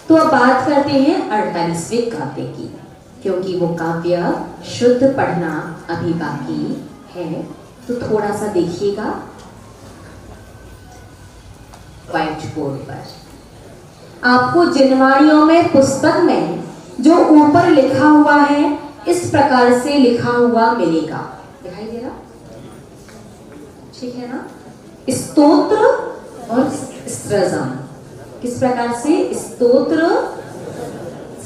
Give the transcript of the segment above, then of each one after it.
तो अब बात करते हैं 48वें काव्य की, क्योंकि वो काव्य शुद्ध पढ़ना अभी बाकी है। तो थोड़ा सा देखिएगा व्हाइट बोर्ड पर। आपको जिनवाणियों में पुस्तक में जो ऊपर लिखा हुआ है इस प्रकार से लिखा हुआ मिलेगा, दिखाई दे रहा? ठीक है ना? स्तोत्र और सृजम किस प्रकार से? स्तोत्र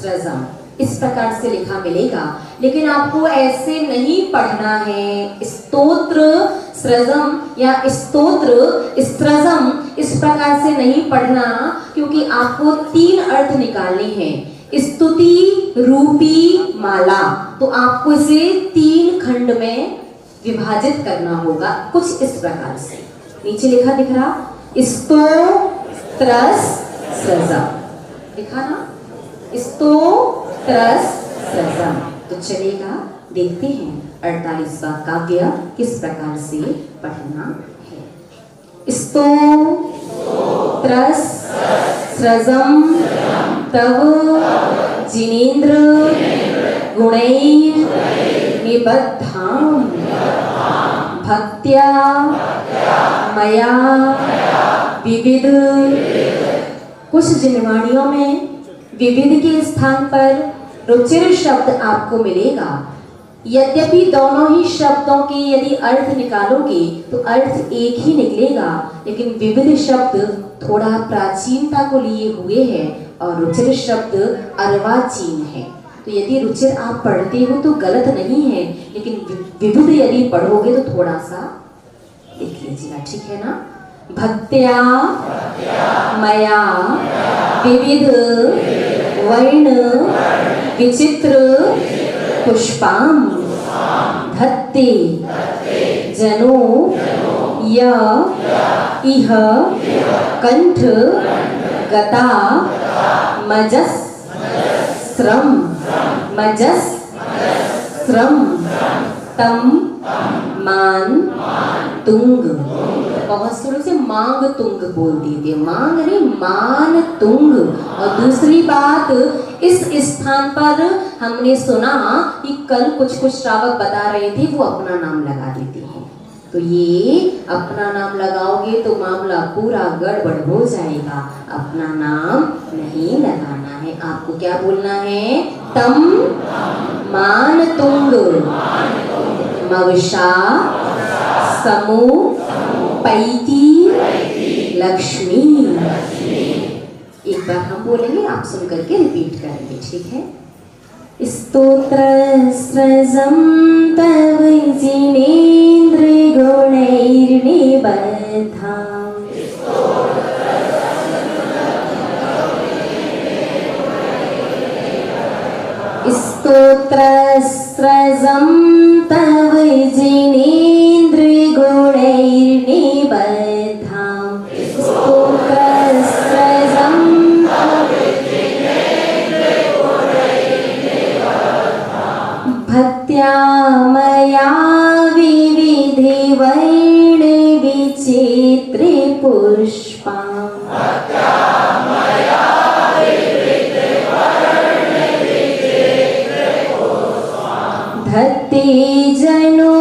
सृजम इस प्रकार से लिखा मिलेगा, लेकिन आपको ऐसे नहीं पढ़ना है। स्तोत्र सृजम या स्तोत्र सृजम इस प्रकार से नहीं पढ़ना, क्योंकि आपको 3 अर्थ निकालने हैं। स्तुति रूपी माला, तो आपको इसे 3 खंड में विभाजित करना होगा, कुछ इस प्रकार से। नीचे लिखा दिख रहा, स्तोत्रस सृजम, लिखा ना? स्तोत्रस सृजम। तो चलेगा, देखते हैं 48वां काव्य किस प्रकार से पढ़ना है। स्तोत्रस सृजम तव जिनेन्द्र गुणैर् निबद्धाम् भक्त्या मया विविध। कुछ जिनवाणियों में विविध के स्थान पर रुचिर शब्द आपको मिलेगा। यद्यपि दोनों ही शब्दों के यदि अर्थ निकालोगे तो अर्थ एक ही निकलेगा, लेकिन विविध शब्द थोड़ा प्राचीनता को लिए हुए हैं और रुचिर शब्द अर्वाचीन है। तो यदि रुचिर आप पढ़ते हो तो गलत नहीं है, लेकिन विविध यदि पढ़ोगे तो थोड़ा सा देख लीजिएगा, ठीक है ना? भक्त्या मया विविध वर्ण विचित्र पुष्पाम धत्ते जनो य इह कंठ गता मजस्रम तम मान तुंग। बहुत सुर से मांग तुंग बोल दीजिए, मांग नहीं मान तुंग। और दूसरी बात, इस स्थान पर हमने सुना कि कल कुछ श्रावक बता रहे थे वो अपना नाम लगा देते हैं, तो ये अपना नाम लगाओगे तो मामला पूरा गड़बड़ हो जाएगा। अपना नाम नहीं लगाना है, आपको क्या बोलना है? तम मान तुंग मवशा समू पैती लक्ष्मी। एक बार हम बोलेंगे, आप सुन करके रिपीट करेंगे, ठीक है? स्तोत्र सृजम तव जिनेन्द्र गुणैर्निबद्धाम् स्तोत्र सृजम तव जिनेन्द्र गुणैर्निबद्धाम् स्तोत्र सृजम भक्त्या मया विविधे वर्ण विचित्रे पुष्पाम् धत्ते जनो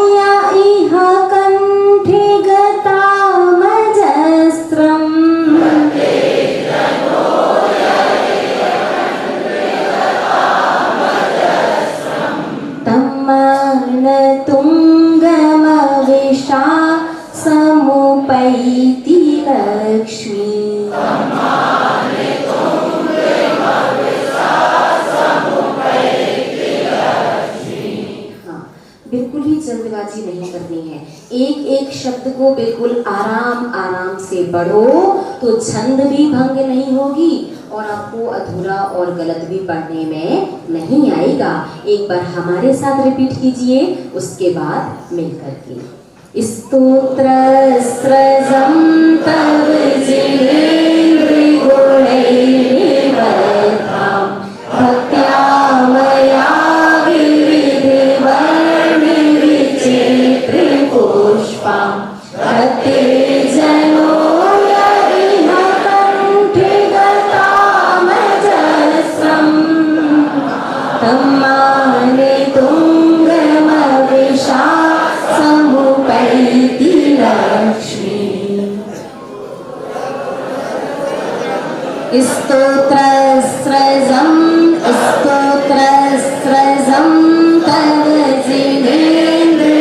या इह कंठे गता मजस्रम् तम्मान तुंगमविशा समुपैति लक्ष्मी। बिल्कुल ही जल्दबाजी नहीं करनी है, एक एक शब्द को बिल्कुल आराम आराम से पढ़ो तो छंद भी भंग नहीं होगी और आपको अधूरा और गलत भी पढ़ने में नहीं आएगा। एक बार हमारे साथ रिपीट कीजिए, उसके बाद मिल करके। स्तोत्र सृजम तव जिनेन्द्र गुणैर्निबद्धाम् भक्त्या मया विविधे वर्ण विचित्रे पुष्पाम् धत्ते जनो या इह कंठे गता तम्माने तुंगमविषा समुपैति लक्ष्मी। स्तोत्रस्रजं स्तोत्रस्रजं तव जिनेन्द्र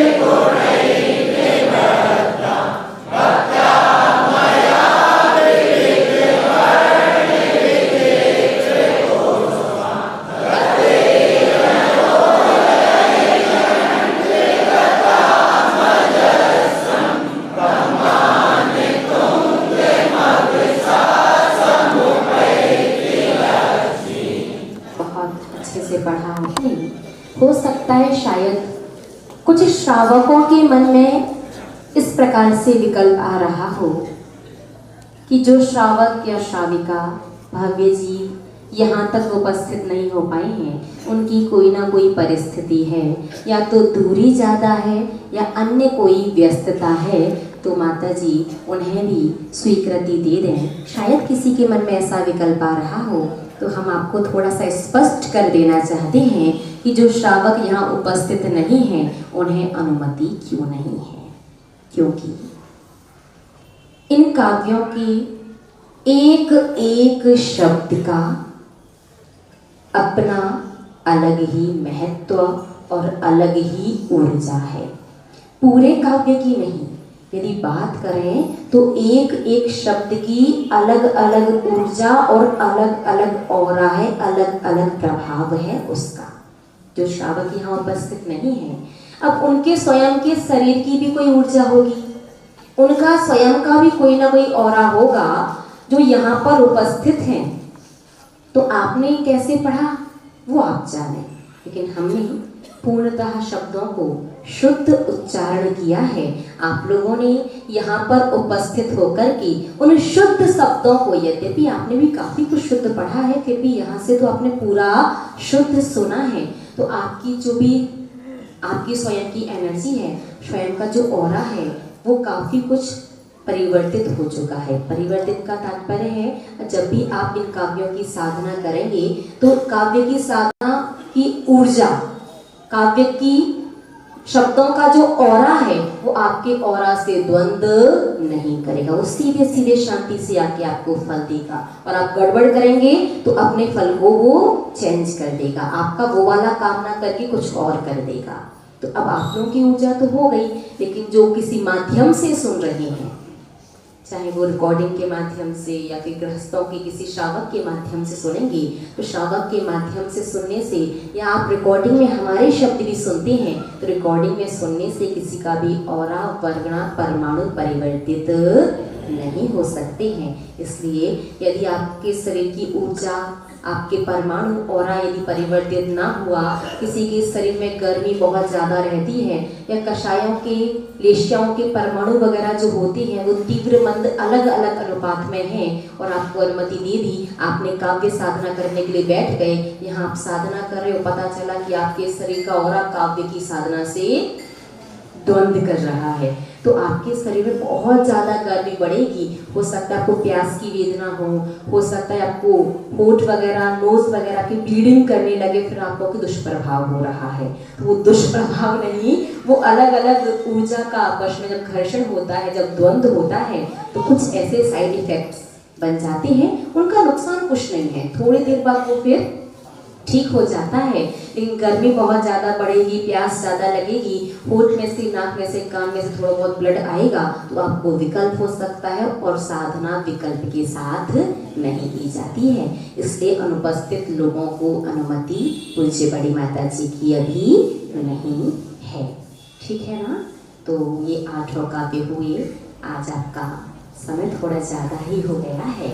से पढ़ा आपने। हो सकता है शायद कुछ श्रावकों के मन में इस प्रकार से विकल्प आ रहा हो कि जो श्रावक या श्राविका भव्य जी यहाँ तक उपस्थित नहीं हो पाए हैं, उनकी कोई ना कोई परिस्थिति है, या तो दूरी ज़्यादा है या अन्य कोई व्यस्तता है, तो माता जी उन्हें भी स्वीकृति दे दें। शायद किसी के मन में ऐसा विकल्प आ रहा हो, तो हम आपको थोड़ा सा स्पष्ट कर देना चाहते हैं कि जो श्रावक यहाँ उपस्थित नहीं हैं, उन्हें अनुमति क्यों नहीं है। क्योंकि इन काव्यों की एक एक शब्द का अपना अलग ही महत्व और अलग ही ऊर्जा है। पूरे काव्य की नहीं, यदि बात करें तो एक एक शब्द की अलग अलग ऊर्जा और अलग अलग ऑरा है, अलग अलग प्रभाव है उसका। जो श्रावक यहाँ उपस्थित नहीं है, अब उनके स्वयं के शरीर की भी कोई ऊर्जा होगी, उनका स्वयं का भी कोई ना कोई ऑरा होगा जो यहाँ पर उपस्थित हैं। तो आपने कैसे पढ़ा वो आप जाने, लेकिन हमने पूर्णतः शब्दों को शुद्ध उच्चारण किया है। आप लोगों ने यहाँ पर उपस्थित होकर के उन शुद्ध शब्दों को, यद्यपि आपने भी काफी कुछ शुद्ध पढ़ा है, फिर भी यहाँ से तो आपने पूरा शुद्ध सुना है। तो आपकी जो भी आपकी स्वयं की एनर्जी है, स्वयं का जो ऑरा है, वो काफी कुछ परिवर्तित हो चुका है। परिवर्तित का तात्पर्य है, जब भी आप इन काव्यों की साधना करेंगे तो काव्य की साधना की ऊर्जा, काव्य की शब्दों का जो ऑरा है, वो आपके ऑरा से द्वंद्व नहीं करेगा, वो सीधे सीधे शांति से आके आपको फल देगा। और आप गड़बड़ करेंगे तो अपने फल को वो चेंज कर देगा, आपका वो वाला काम ना करके कुछ और कर देगा। तो अब आप लोगों की ऊर्जा तो हो गई, लेकिन जो किसी माध्यम से सुन रहे हैं, चाहे वो रिकॉर्डिंग के माध्यम से या फिर गृहस्थों के किसी श्रावक के माध्यम से सुनेंगे, तो श्रावक के माध्यम से सुनने से, या आप रिकॉर्डिंग में हमारे शब्द भी सुनते हैं, तो रिकॉर्डिंग में सुनने से किसी का भी ऑरा, वर्गणा, परमाणु परिवर्तित नहीं हो सकते हैं। इसलिए यदि आपके शरीर की ऊर्जा, आपके परमाणु ऑरा यदि परिवर्तित ना हुआ, किसी के शरीर में गर्मी बहुत ज़्यादा रहती है, या कषायों के, लेशियाओं के परमाणु वगैरह जो होती हैं वो तीव्र मंद अलग अलग अनुपात में हैं, और आपको अनुमति दे दी, आपने काव्य साधना करने के लिए बैठ गए, यहाँ आप साधना कर रहे हो, पता चला कि आपके शरीर का ऑरा काव्य की साधना से द्वंद्व कर रहा है, तो आपके शरीर में बहुत ज़्यादा गर्मी बढ़ेगी। हो सकता है आपको प्यास की वेदना हो सकता है आपको होठ वगैरह, नोज वगैरह की ब्लीडिंग करने लगे, फिर आपको दुष्प्रभाव हो रहा है। तो वो दुष्प्रभाव नहीं, वो अलग अलग ऊर्जा का आपस में जब घर्षण होता है, जब द्वंद्व होता है, तो कुछ ऐसे साइड इफेक्ट्स बन जाते हैं। उनका नुकसान कुछ नहीं है, थोड़ी देर बाद वो फिर ठीक हो जाता है, लेकिन गर्मी बहुत ज़्यादा बढ़ेगी, प्यास ज़्यादा लगेगी, होठ में से, नाक में से, कान में से थोड़ा बहुत ब्लड आएगा, तो आपको विकल्प हो सकता है, और साधना विकल्प के साथ नहीं दी जाती है। इसलिए अनुपस्थित लोगों को अनुमति पूज्य बड़ी माता जी की अभी नहीं है। ठीक है ना? तो ये 8 काव्य हुए। आज आपका समय थोड़ा ज़्यादा ही हो गया है।